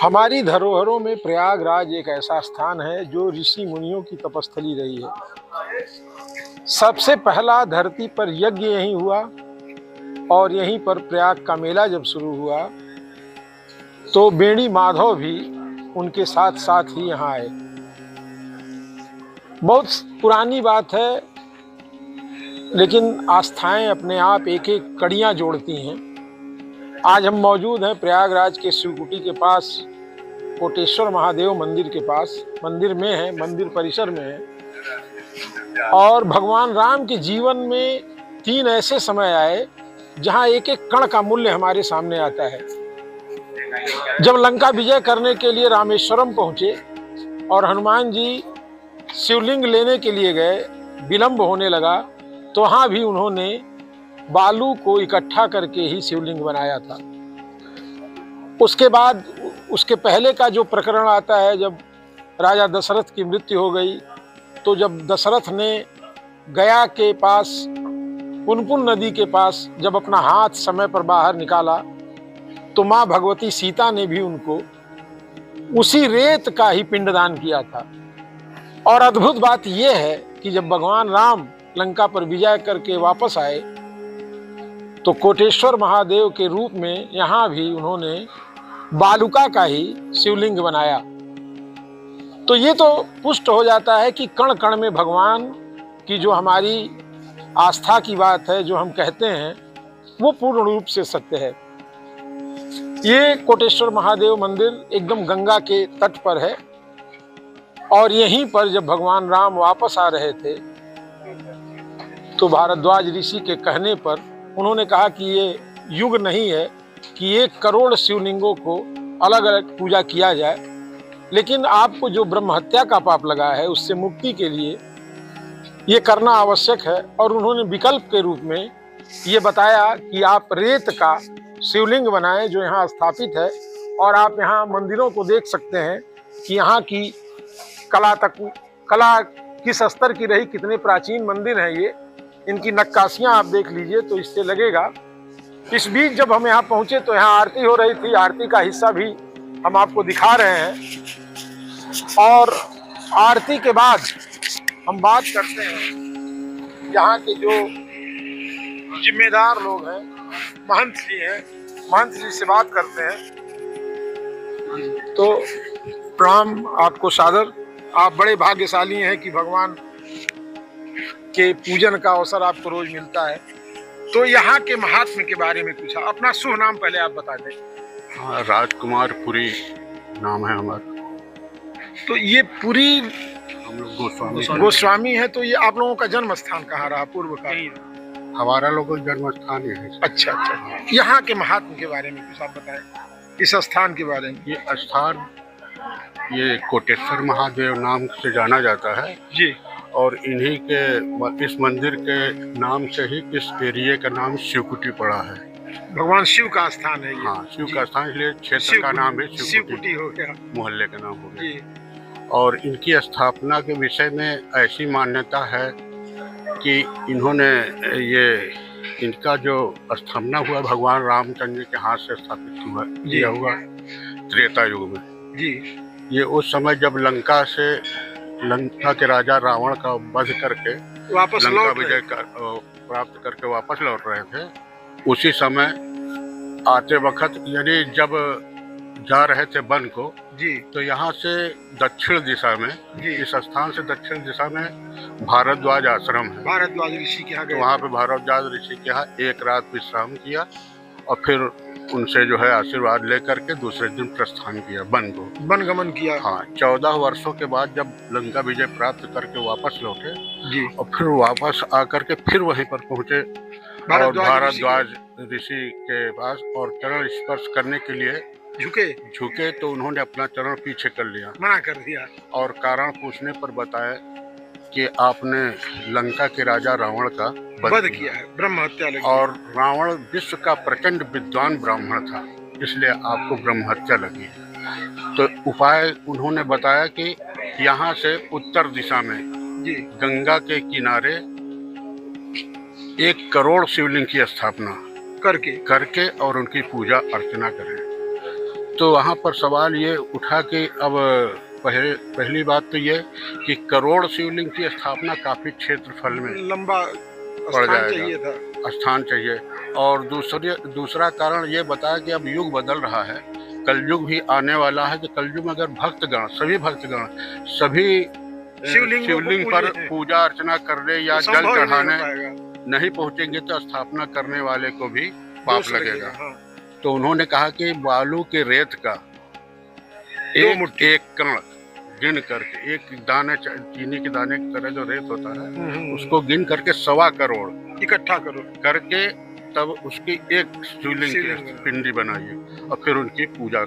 हमारी धरोहरों में प्रयागराज एक ऐसा स्थान है जो ऋषि मुनियों की तपस्थली रही है। सबसे पहला धरती पर यज्ञ यहीं हुआ और यहीं पर प्रयाग का मेला जब शुरू हुआ तो बेणी माधव भी उनके साथ साथ ही यहाँ आए। बहुत पुरानी बात है, लेकिन आस्थाएं अपने आप एक एक कड़ियाँ जोड़ती हैं। आज हम मौजूद हैं प्रयागराज के शिवकुटी के पास, कोटेश्वर महादेव मंदिर के पास। मंदिर में है, मंदिर परिसर में है। और भगवान राम के जीवन में 3 ऐसे समय आए जहां एक एक कण का मूल्य हमारे सामने आता है। जब लंका विजय करने के लिए रामेश्वरम पहुंचे और हनुमान जी शिवलिंग लेने के लिए गए, विलंब होने लगा, तो वहां भी उन्होंने बालू को इकट्ठा करके ही शिवलिंग बनाया था। उसके बाद उसके पहले का जो प्रकरण आता है, जब राजा दशरथ की मृत्यु हो गई तो जब दशरथ ने गया के पास पुनपुन नदी के पास जब अपना हाथ समय पर बाहर निकाला तो माँ भगवती सीता ने भी उनको उसी रेत का ही पिंडदान किया था। और अद्भुत बात यह है कि जब भगवान राम लंका पर विजय करके वापस आए तो कोटेश्वर महादेव के रूप में यहाँ भी उन्होंने बालुका का ही शिवलिंग बनाया। तो ये तो पुष्ट हो जाता है कि कण कण में भगवान की जो हमारी आस्था की बात है, जो हम कहते हैं, वो पूर्ण रूप से सत्य है। ये कोटेश्वर महादेव मंदिर एकदम गंगा के तट पर है और यहीं पर जब भगवान राम वापस आ रहे थे तो भारद्वाज ऋषि के कहने पर उन्होंने कहा कि ये युग नहीं है कि 1 करोड़ शिवलिंगों को अलग अलग पूजा किया जाए, लेकिन आपको जो ब्रह्म हत्या का पाप लगा है उससे मुक्ति के लिए ये करना आवश्यक है। और उन्होंने विकल्प के रूप में ये बताया कि आप रेत का शिवलिंग बनाएं जो यहाँ स्थापित है। और आप यहाँ मंदिरों को देख सकते हैं कि यहाँ की कला किस स्तर की रही, कितने प्राचीन मंदिर हैं ये। इनकी नक्काशियाँ आप देख लीजिए तो इससे लगेगा। इस बीच जब हम यहाँ पहुँचे तो यहाँ आरती हो रही थी, आरती का हिस्सा भी हम आपको दिखा रहे हैं। और आरती के बाद हम बात करते हैं यहाँ के जो जिम्मेदार लोग हैं, महंत जी हैं, महंत जी से बात करते हैं। तो प्रणाम आपको सादर। आप बड़े भाग्यशाली हैं कि भगवान के पूजन का अवसर आपको रोज मिलता है। तो यहाँ के महात्म्य के बारे में पूछा। अपना शुभ नाम पहले आप बता दें। हाँ, राजकुमार पुरी नाम है हमारा। तो ये पुरी हम लोग गोस्वामी है। तो ये आप लोगों का जन्म स्थान कहाँ रहा पूर्व का? हमारा लोगों का जन्म स्थान है। अच्छा अच्छा। यहाँ के महात्म्य के बारे में कुछ आप बताएं, इस स्थान के बारे में। ये स्थान ये कोटेश्वर महादेव नाम से जाना जाता है जी। और इन्हीं के इस मंदिर के नाम से ही इस एरिया का नाम शिवकुटी पड़ा है। भगवान शिव का स्थान है ये। हाँ, शिव का स्थान, इसलिए क्षेत्र का नाम है शिवकुटी हो गया, मोहल्ले का नाम हो गया। और इनकी स्थापना के विषय में ऐसी मान्यता है कि इन्होंने इनका जो स्थापना हुआ भगवान रामचंद्र के हाथ से स्थापित हुआ त्रेता युग में जी। ये उस समय जब लंका के राजा रावण का वध करके वापस लंका विजय प्राप्त करके वापस लौट रहे थे, उसी समय आते वक्त यानी जब जा रहे थे वन को जी, तो यहाँ से दक्षिण दिशा में, इस स्थान से दक्षिण दिशा में भारद्वाज आश्रम है। भारद्वाज ऋषि के यहाँ गए। तो वहाँ पे भारद्वाज ऋषि के यहाँ एक रात विश्राम किया और फिर उनसे जो है आशीर्वाद लेकर के दूसरे दिन प्रस्थान किया, वन गमन किया। हाँ, 14 वर्षों के बाद जब लंका विजय प्राप्त करके वापस लौटे जी, और फिर वापस आकर के फिर वहीं पर पहुंचे और भारद्वाज ऋषि के पास और चरण स्पर्श करने के लिए झुके तो उन्होंने अपना चरण पीछे कर लिया, मना कर दिया। और कारण पूछने पर बताया कि आपने लंका के राजा रावण का वध किया है, ब्रह्म हत्या लगी। और रावण विश्व का प्रचंड विद्वान ब्राह्मण था, इसलिए आपको ब्रह्म हत्या लगी। तो उपाय उन्होंने बताया कि यहाँ से उत्तर दिशा में जी, गंगा के किनारे 1 करोड़ शिवलिंग की स्थापना करके और उनकी पूजा अर्चना करें। तो वहाँ पर सवाल ये उठा कि अब पहली बात तो ये कि करोड़ शिवलिंग की स्थापना काफी क्षेत्रफल में लंबा पड़ स्थान जाएगा, चाहिए था। स्थान चाहिए। और दूसरा कारण ये बताया कि अब युग बदल रहा है, कलयुग भी आने वाला है। कि कलयुग में अगर सभी भक्तगण सभी शिवलिंग पर पूजा अर्चना करने या जल चढ़ाने नहीं पहुंचेंगे तो स्थापना करने वाले को भी पाप लगेगा। हाँ। तो उन्होंने कहा कि बालू के रेत का एक कण गिन करके, एक दाने चीनी के दाने की तरह जो रेत होता है उसको गिन करके 1.25 करोड़ इकट्ठा करो करके तब उसकी एक शिवलिंग की पिंडी बनाइए और फिर उनकी पूजा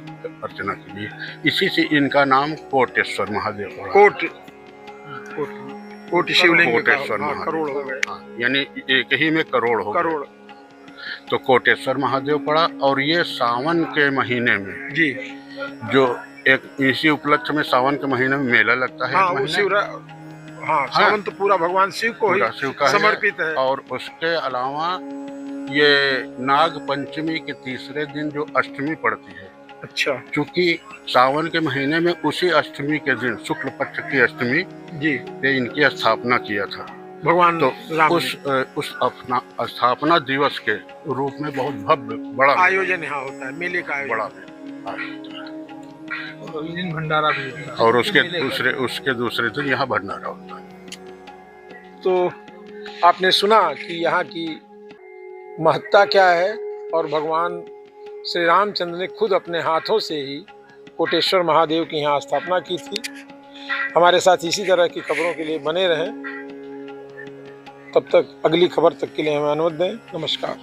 अर्चना कीजिए। इसी से इनका नाम कोटेश्वर महादेव पड़ा। कोट शिवलिंग कोटेश्वर महादेव, करोड़ हो गए। यानी एक ही में करोड़ हो करोड़। तो कोटेश्वर महादेव पड़ा। और ये सावन के महीने में जी, जो एक इसी उपलक्ष्य में सावन के महीने में मेला लगता है। हाँ, सावन तो पूरा भगवान शिव को ही समर्पित है। और उसके अलावा ये नाग पंचमी के तीसरे दिन जो अष्टमी पड़ती है। अच्छा। क्योंकि सावन के महीने में उसी अष्टमी के दिन, शुक्ल पक्ष की अष्टमी जी, पे इनकी स्थापना किया था भगवान। तो उस स्थापना दिवस के रूप में बहुत भव्य बड़ा आयोजन यहाँ होता है, मेले का आयोजन बड़ा भंडारा भी होता है। और उसके दूसरे दिन यहाँ भंडारा होता है। तो आपने सुना कि यहाँ की महत्ता क्या है, और भगवान श्री रामचंद्र ने खुद अपने हाथों से ही कोटेश्वर महादेव की यहाँ स्थापना की थी। हमारे साथ इसी तरह की खबरों के लिए बने रहें। तब तक अगली खबर तक के लिए हमें अनुमति दें। नमस्कार।